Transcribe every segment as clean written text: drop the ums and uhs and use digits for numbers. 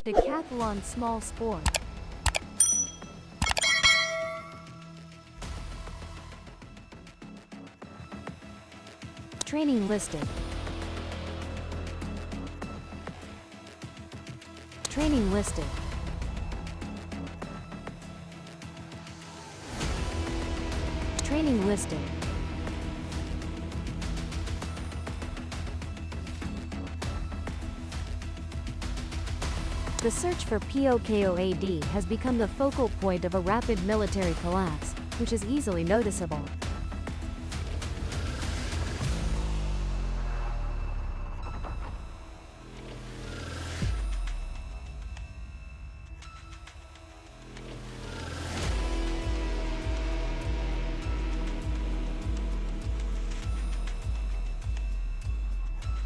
Decathlon small sport. Training listed. Training listed. Training listed. The search for POKOAD has become the focal point of a rapid military collapse, which is easily noticeable.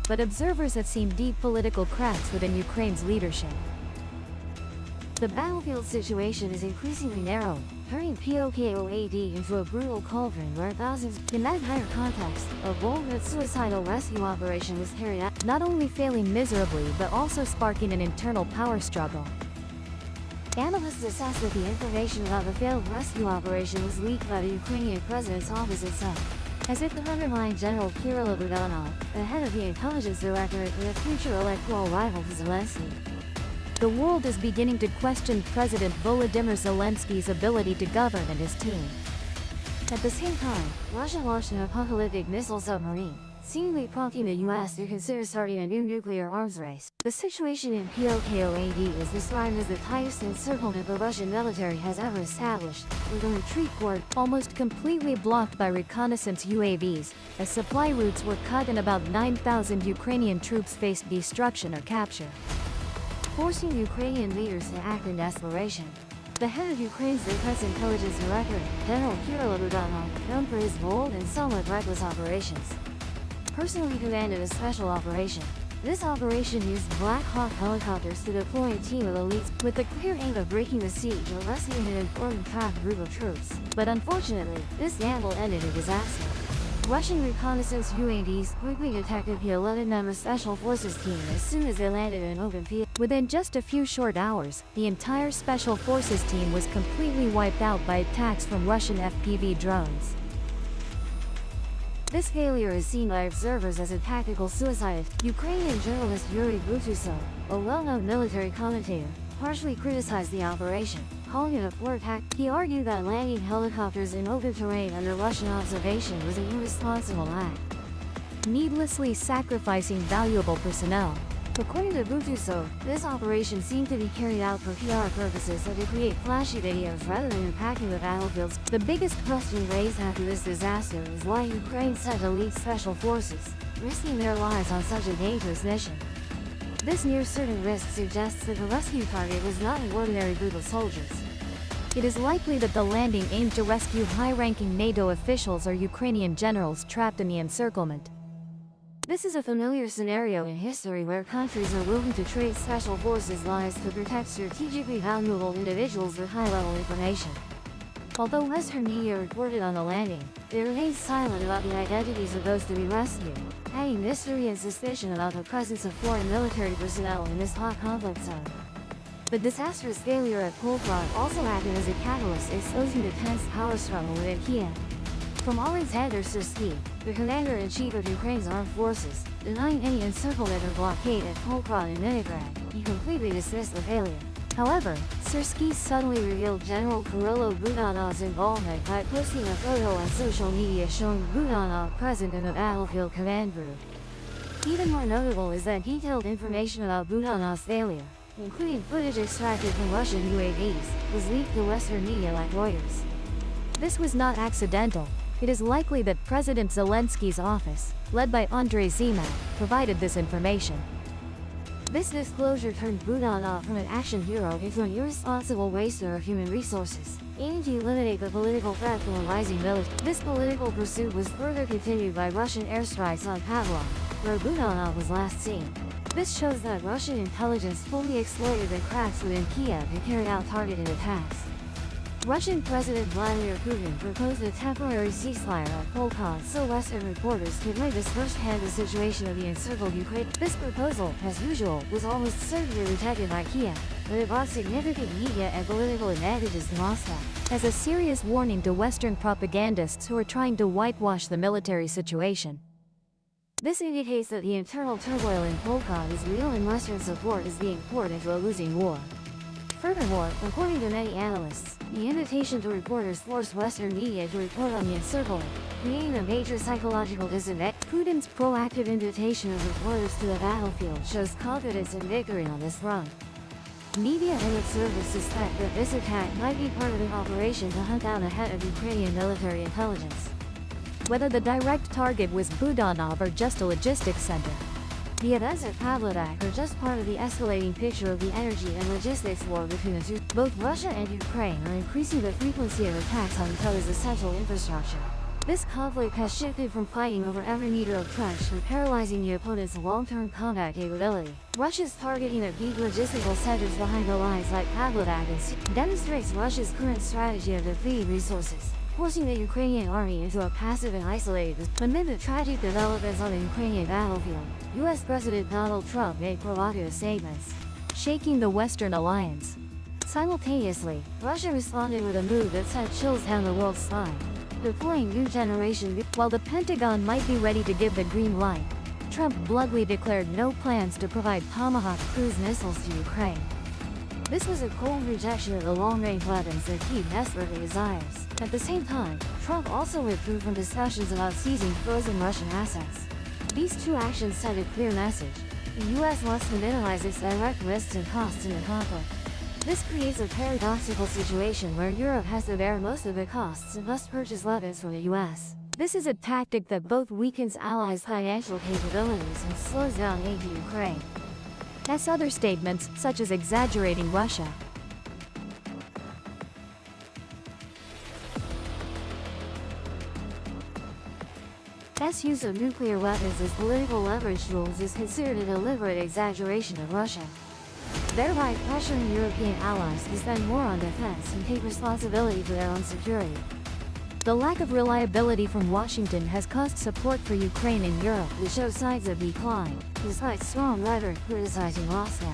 But observers have seen deep political cracks within Ukraine's leadership. The battlefield situation is increasingly narrow, turning POKOAD into a brutal cauldron where thousands. In that higher context, a bold suicidal rescue operation was carried out, not only failing miserably but also sparking an internal power struggle. Analysts assess that the information about the failed rescue operation was leaked by the Ukrainian president's office itself, as if to undermine General Kirill Budanov, the head of the intelligence directorate and a future electoral rival to Zelensky. The world is beginning to question President Volodymyr Zelensky's ability to govern and his team. At the same time, Russia launched an apocalyptic missile submarine, seemingly prompting the US to consider starting a new nuclear arms race. The situation in POKOAD is described as the tightest encirclement the Russian military has ever established, with a retreat port almost completely blocked by reconnaissance UAVs, as supply routes were cut and about 9,000 Ukrainian troops faced destruction or capture, forcing Ukrainian leaders to act in desperation. The head of Ukraine's Defense Intelligence Directorate, General Kirill Budanov, known for his bold and somewhat reckless operations, personally commanded a special operation. This operation used Black Hawk helicopters to deploy a team of elites with the clear aim of breaking the siege or rescuing an important trapped group of troops. But unfortunately, this gamble ended in disaster. Russian reconnaissance UAVs quickly detected the 11-member Special Forces team as soon as they landed in an open field. Within just a few short hours, the entire Special Forces team was completely wiped out by attacks from Russian FPV drones. This failure is seen by observers as a tactical suicide. Ukrainian journalist Yuri Butusov, a well-known military commentator, harshly criticized the operation, calling it a poor attack. He argued that landing helicopters in open terrain under Russian observation was an irresponsible act, needlessly sacrificing valuable personnel. According to Butusov, this operation seemed to be carried out for PR purposes and to create flashy videos rather than impacting the battlefields. The biggest question raised after this disaster is why Ukraine sent elite special forces, risking their lives on such a dangerous mission. This near-certain risk suggests that the rescue target was not an ordinary group of soldiers. It is likely that the landing aimed to rescue high-ranking NATO officials or Ukrainian generals trapped in the encirclement. This is a familiar scenario in history where countries are willing to trade special forces lives to protect strategically valuable individuals with high-level information. Although Western media reported on the landing, they remained silent about the identities of those to be rescued, adding mystery and suspicion about the presence of foreign military personnel in this hot conflict zone. The disastrous failure at Polprod also acted as a catalyst exposing the tense power struggle within Kiev. From Alexander Syrskyi, the commander-in-chief of Ukraine's armed forces, denying any encirclement or blockade at Polprod and Leningrad, he completely dismissed the failure. However, Syrskyi suddenly revealed General Kirill Budanov's involvement by posting a photo on social media showing Budanov present in the battlefield command group. Even more notable is that detailed information about Budanov's failure, including footage extracted from Russian UAVs, was leaked to Western media like Reuters. This was not accidental. It is likely that President Zelensky's office, led by Andrei Zimak, provided this information. This disclosure turned Budanov from an action hero into an irresponsible waster of human resources, aiming to eliminate the political threat from a rising military. This political pursuit was further continued by Russian airstrikes on Pavlov, where Budanov was last seen. This shows that Russian intelligence fully exploited the cracks within Kiev to carry out targeted attacks. Russian President Vladimir Putin proposed a temporary ceasefire at Polka so Western reporters could witness firsthand the situation of the encircled Ukraine. This proposal, as usual, was almost certainly rejected by Kiev, but it brought significant media and political advantages to Moscow. As a serious warning to Western propagandists who are trying to whitewash the military situation. This indicates that the internal turmoil in Polka is real and Western support is being poured into a losing war. Furthermore, according to many analysts, the invitation to reporters forced Western media to report on the encircling, creating a major psychological dissonance. Putin's proactive invitation of reporters to the battlefield shows confidence in victory on this front. Media and observers suspect that this attack might be part of an operation to hunt down a head of Ukrainian military intelligence. Whether the direct target was Budanov or just a logistics center. The events at Pavlodak are just part of the escalating picture of the energy and logistics war between the two. Both Russia and Ukraine are increasing the frequency of attacks on each other's essential infrastructure. This conflict has shifted from fighting over every meter of trench to paralyzing the opponent's long-term combat capability. Russia's targeting of key logistical centers behind the lines like Pavlodak demonstrates Russia's current strategy of depleting resources, forcing the Ukrainian army into a passive and isolated. Amid the tragic developments on the Ukrainian battlefield, U.S. President Donald Trump made provocative statements, shaking the Western alliance. Simultaneously, Russia responded with a move that sent chills down the world's spine, deploying new generation. While the Pentagon might be ready to give the green light, Trump bluntly declared no plans to provide Tomahawk cruise missiles to Ukraine. This was a cold rejection of the long-range weapons that Kyiv desperately desires. At the same time, Trump also withdrew from discussions about seizing frozen Russian assets. These two actions send a clear message. The U.S. wants to minimize its direct risks and costs in the conflict. This creates a paradoxical situation where Europe has to bear most of the costs and must purchase weapons from the U.S. This is a tactic that both weakens allies' financial capabilities and slows down aid to Ukraine. As other statements, such as exaggerating Russia. S use of nuclear weapons as political leverage tools is considered a deliberate exaggeration of Russia, thereby pressuring European allies to spend more on defense and take responsibility for their own security. The lack of reliability from Washington has caused support for Ukraine in Europe to show signs of decline, despite strong rhetoric criticizing Moscow.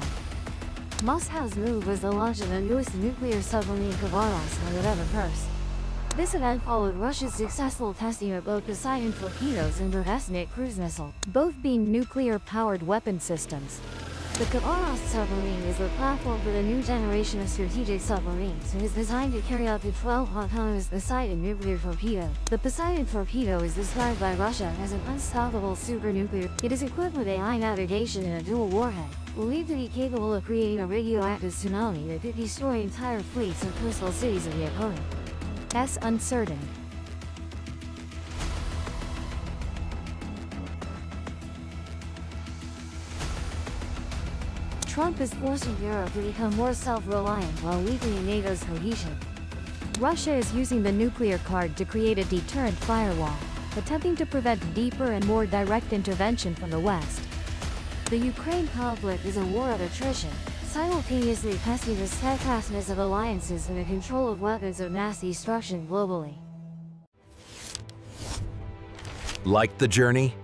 Moscow's move was the launch of the newest nuclear submarine Kavaros on November 1st. This event followed Russia's successful testing of both Poseidon torpedoes and Burevestnik cruise missile, both being nuclear-powered weapon systems. The Kavaros submarine is the platform for the new generation of strategic submarines and is designed to carry up to 12 autonomous Poseidon nuclear torpedoes. The Poseidon torpedo is described by Russia as an unstoppable supernuclear. It is equipped with AI navigation and a dual warhead, believed to be capable of creating a radioactive tsunami that could destroy entire fleets and coastal cities of the opponent. S uncertain. Trump is forcing Europe to become more self-reliant while weakening NATO's cohesion. Russia is using the nuclear card to create a deterrent firewall, attempting to prevent deeper and more direct intervention from the West. The Ukraine conflict is a war of attrition, simultaneously testing the steadfastness of alliances and the control of weapons of mass destruction globally. Like the journey?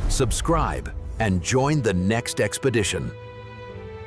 Subscribe and join the next expedition.